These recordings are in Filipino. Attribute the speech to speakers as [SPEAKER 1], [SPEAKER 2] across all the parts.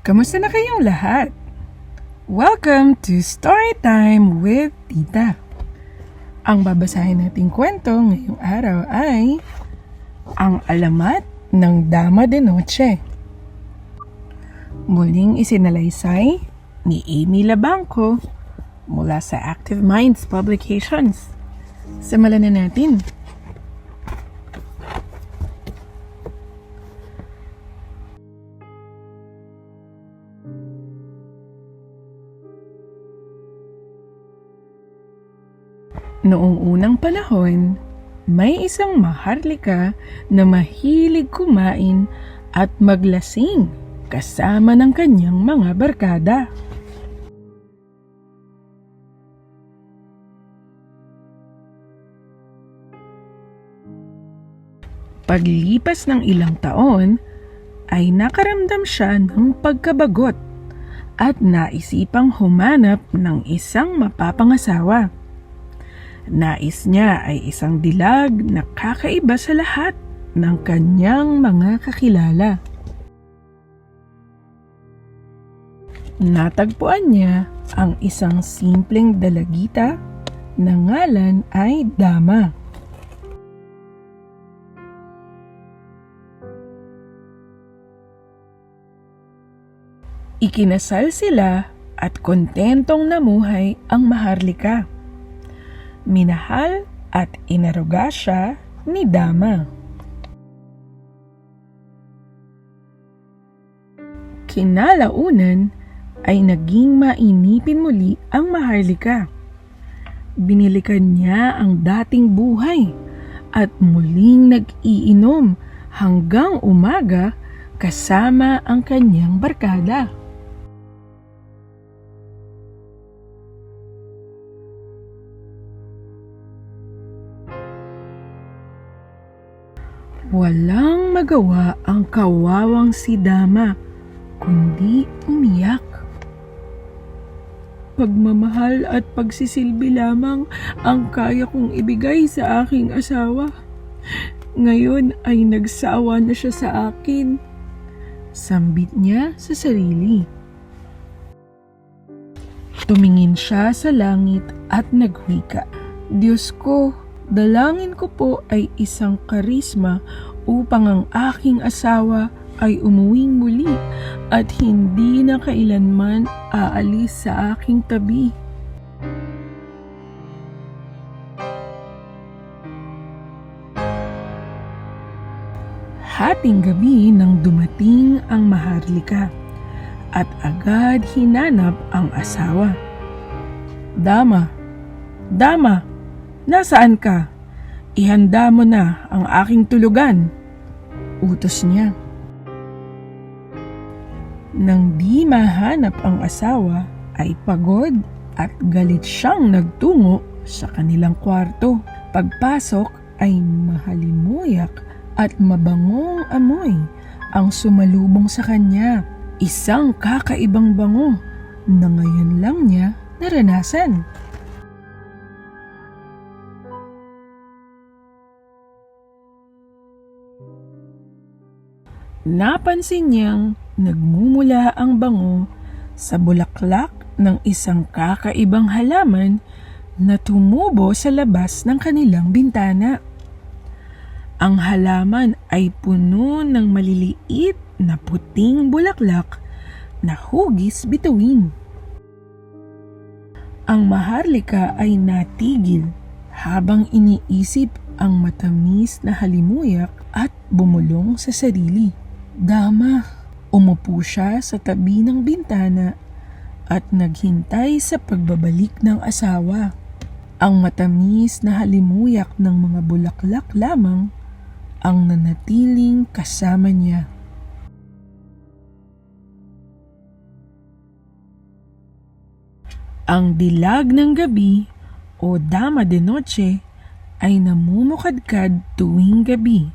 [SPEAKER 1] Kamusta na kayong lahat? Welcome to Storytime with Tita. Ang babasahin nating kwento ngayong araw ay Ang Alamat ng Dama de Noche. Muling isinalaysay ni Amy Labangco mula sa Active Minds Publications. Simulan na natin. Noong unang panahon, may isang maharlika na mahilig kumain at maglasing kasama ng kanyang mga barkada. Paglipas ng ilang taon, ay nakaramdam siya ng pagkabagot at naisipang humanap ng isang mapapangasawa. Nais niya ay isang dilag na kakaiba sa lahat ng kanyang mga kakilala. Natagpuan niya ang isang simpleng dalagita na ngalan ay Dama. Ikinasal sila at kontentong namuhay ang maharlika. Minahal at inaruga siya ni Dama. Kinalaunan ay naging mainipin muli ang maharlika. Binilikan niya ang dating buhay at muling nag-iinom hanggang umaga kasama ang kanyang barkada. Walang magawa ang kawawang si Dama, kundi umiyak. Pagmamahal at pagsisilbi lamang ang kaya kong ibigay sa aking asawa. Ngayon ay nagsawa na siya sa akin. Sambit niya sa sarili. Tumingin siya sa langit at nagwika, Diyos ko, dalangin ko po ay isang karisma upang ang aking asawa ay umuwing muli at hindi na kailanman aalis sa aking tabi. Hating gabi nang dumating ang maharlika at agad hinanap ang asawa. Dama, Dama, nasaan ka? Ihanda mo na ang aking tulugan. Utos niya. Nang di mahanap ang asawa, ay pagod at galit siyang nagtungo sa kanilang kwarto. Pagpasok ay mahalimuyak at mabangong amoy ang sumalubong sa kanya. Isang kakaibang bango na ngayon lang niya naranasan. Napansin niyang nagmumula ang bango sa bulaklak ng isang kakaibang halaman na tumubo sa labas ng kanilang bintana. Ang halaman ay puno ng maliliit na puting bulaklak na hugis bituin. Ang maharlika ay natigil habang iniisip ang matamis na halimuyak at bumulong sa sarili. Dama, umupo siya sa tabi ng bintana at naghintay sa pagbabalik ng asawa. Ang matamis na halimuyak ng mga bulaklak lamang ang nanatiling kasama niya. Ang dilag ng gabi o Dama de Noche ay namumukadkad tuwing gabi,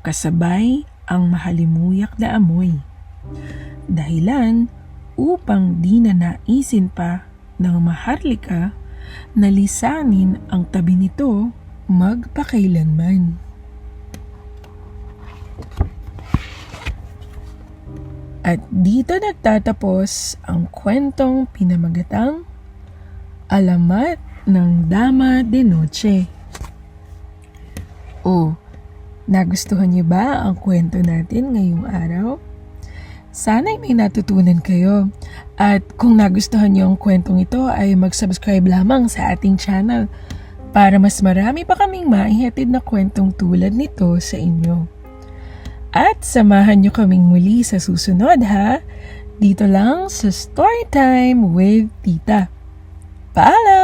[SPEAKER 1] kasabay ang mahalimuyak na amoy. Dahilan upang di na naisin pa ng maharlika na lisanin ang tabi nito magpakailanman. At dito nagtatapos ang kwentong pinamagatang Alamat ng Dama de Noche. Nagustuhan niyo ba ang kwento natin ngayong araw? Sana'y may natutunan kayo. At kung nagustuhan niyo ang kwentong ito ay mag-subscribe lamang sa ating channel para mas marami pa kaming maihatid na kwentong tulad nito sa inyo. At samahan niyo kaming muli sa susunod dito lang sa Storytime with Tita. Paalam!